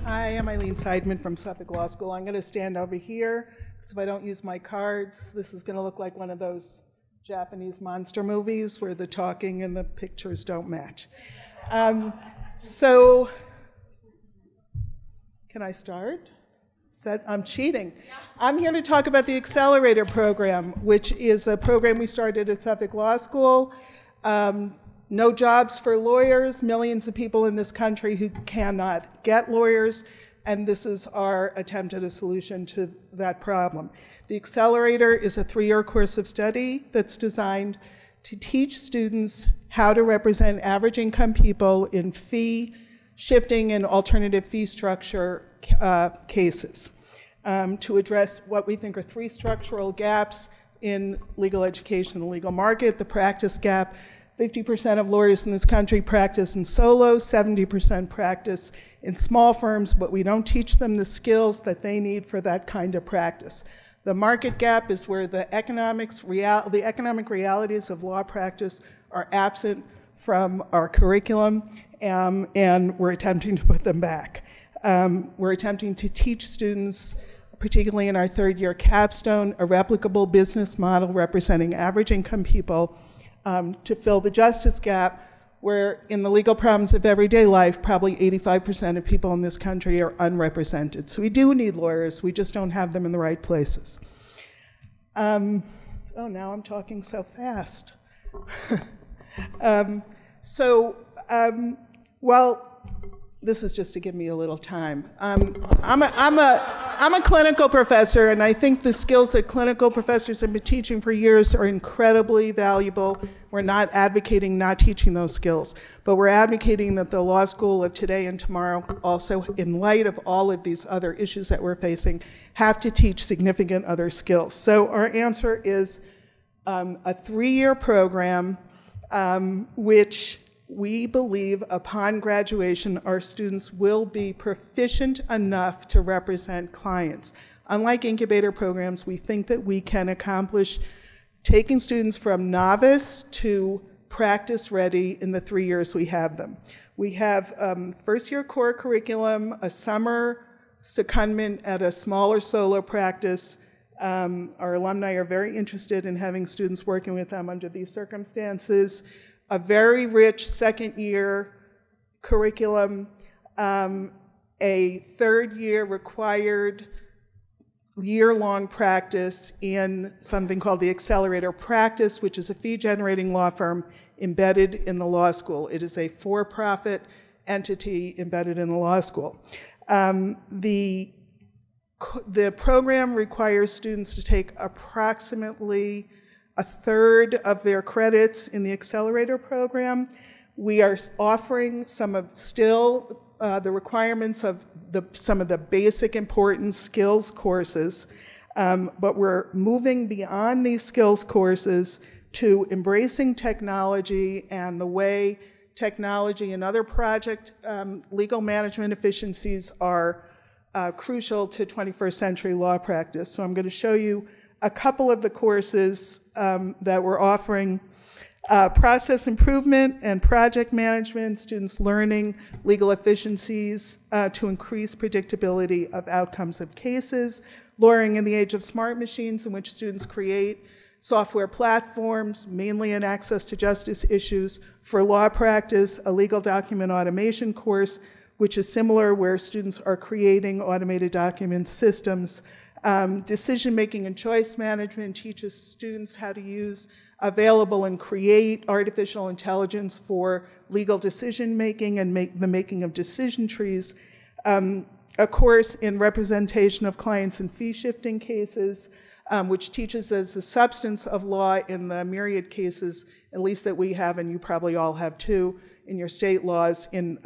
Hi, I'm Ilene Seidman from Suffolk Law School. I'm going to stand over here because if I don't use my cards, this is going to look like one of those Japanese monster movies where the talking and the pictures don't match. So, can I start? I'm cheating. I'm here to talk about the Accelerator program, which is a program we started at Suffolk Law School. No jobs for lawyers, millions of people in this country who cannot get lawyers, and this is our attempt at a solution to that problem. The Accelerator is a 3-year course of study that's designed to teach students how to represent average income people in fee shifting and alternative fee structure cases, to address what we think are 3 structural gaps in legal education, the legal market, the practice gap. 50% of lawyers in this country practice in solo, 70% practice in small firms, but we don't teach them the skills that they need for that kind of practice. The market gap is where the economic realities of law practice are absent from our curriculum, and we're attempting to put them back. We're attempting to teach students, particularly in our 3rd-year capstone, a replicable business model representing average income people to fill the justice gap where in the legal problems of everyday life, probably 85% of people in this country are unrepresented. So we do need lawyers, we just don't have them in the right places. Oh, now I'm talking so fast. Well, this is just to give me a little time. I'm a clinical professor, and I think the skills that clinical professors have been teaching for years are incredibly valuable. We're not advocating not teaching those skills, but we're advocating that the law school of today and tomorrow, also in light of all of these other issues that we're facing, have to teach significant other skills. So our answer is a 3-year program, which we believe upon graduation, our students will be proficient enough to represent clients. Unlike incubator programs, we think that we can accomplish taking students from novice to practice ready in the 3 years we have them. We have 1st-year core curriculum, a summer secondment at a smaller solo practice. Our alumni are very interested in having students working with them under these circumstances. A very rich 2nd-year curriculum, a 3rd-year required year-long practice in something called the Accelerator practice, which is a fee-generating law firm embedded in the law school. It is a for-profit entity embedded in the law school. The program requires students to take approximately 1/3 of their credits in the Accelerator program. We are offering some of the requirements of some of the basic important skills courses, but we're moving beyond these skills courses to embracing technology and the way technology and other project legal management efficiencies are crucial to 21st century law practice. So I'm going to show you a couple of the courses that we're offering. Process improvement and project management, students learning legal efficiencies to increase predictability of outcomes of cases. Lawyering in the age of smart machines, in which students create software platforms, mainly in access to justice issues for law practice. A legal document automation course, which is similar, where students are creating automated document systems. Decision-making and choice management teaches students how to use available and create artificial intelligence for legal decision-making and the making of decision trees. A course in representation of clients in fee-shifting cases, which teaches us the substance of law in the myriad cases, at least that we have, and you probably all have too, in your state laws in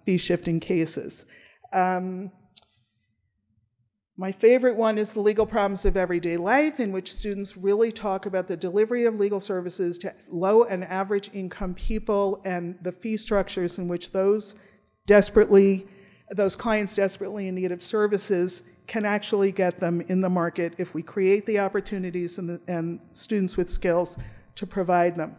fee-shifting cases. My favorite one is the legal problems of everyday life, in which students really talk about the delivery of legal services to low and average income people and the fee structures in which those clients desperately in need of services can actually get them in the market if we create the opportunities and students with skills to provide them.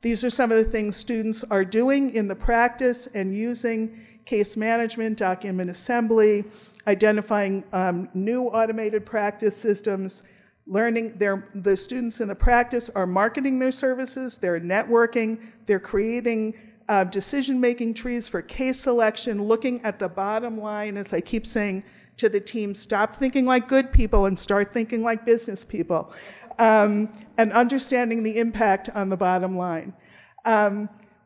These are some of the things students are doing in the practice and using case management, document assembly, identifying new automated practice systems, learning. The students in the practice are marketing their services, they're networking, they're creating decision-making trees for case selection, looking at the bottom line, as I keep saying to the team, stop thinking like good people and start thinking like business people, and understanding the impact on the bottom line.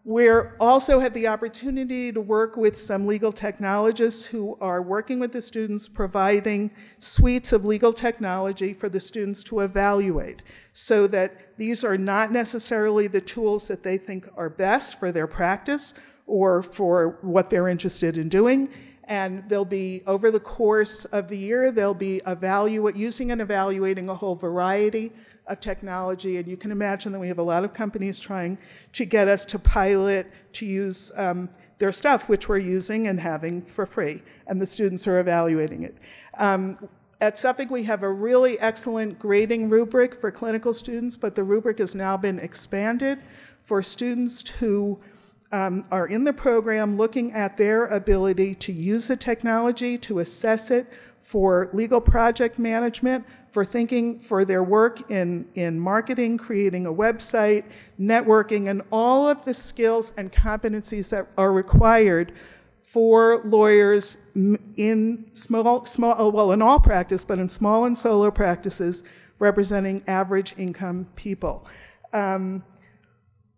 We also had the opportunity to work with some legal technologists who are working with the students, providing suites of legal technology for the students to evaluate, so that these are not necessarily the tools that they think are best for their practice or for what they're interested in doing. And they'll be, over the course of the year, they'll be using and evaluating a whole variety of technology. And you can imagine that we have a lot of companies trying to get us to pilot, to use their stuff, which we're using and having for free. And the students are evaluating it. At Suffolk, we have a really excellent grading rubric for clinical students, but the rubric has now been expanded for students who are in the program, looking at their ability to use the technology, to assess it for legal project management, for thinking for their work in marketing, creating a website, networking, and all of the skills and competencies that are required for lawyers in in all practice, but in small and solo practices representing average income people.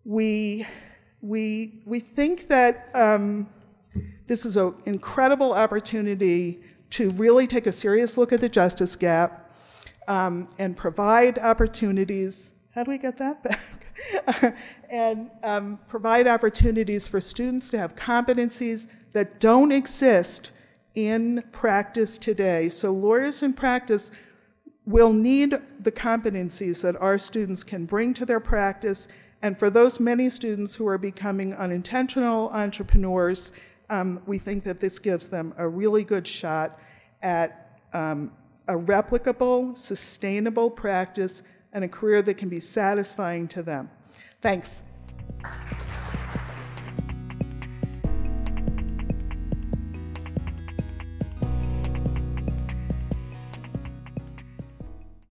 We think that this is an incredible opportunity to really take a serious look at the justice gap and provide opportunities. How do we get that back? And provide opportunities for students to have competencies that don't exist in practice today. So lawyers in practice will need the competencies that our students can bring to their practice. And for those many students who are becoming unintentional entrepreneurs, we think that this gives them a really good shot at a replicable, sustainable practice and a career that can be satisfying to them. Thanks.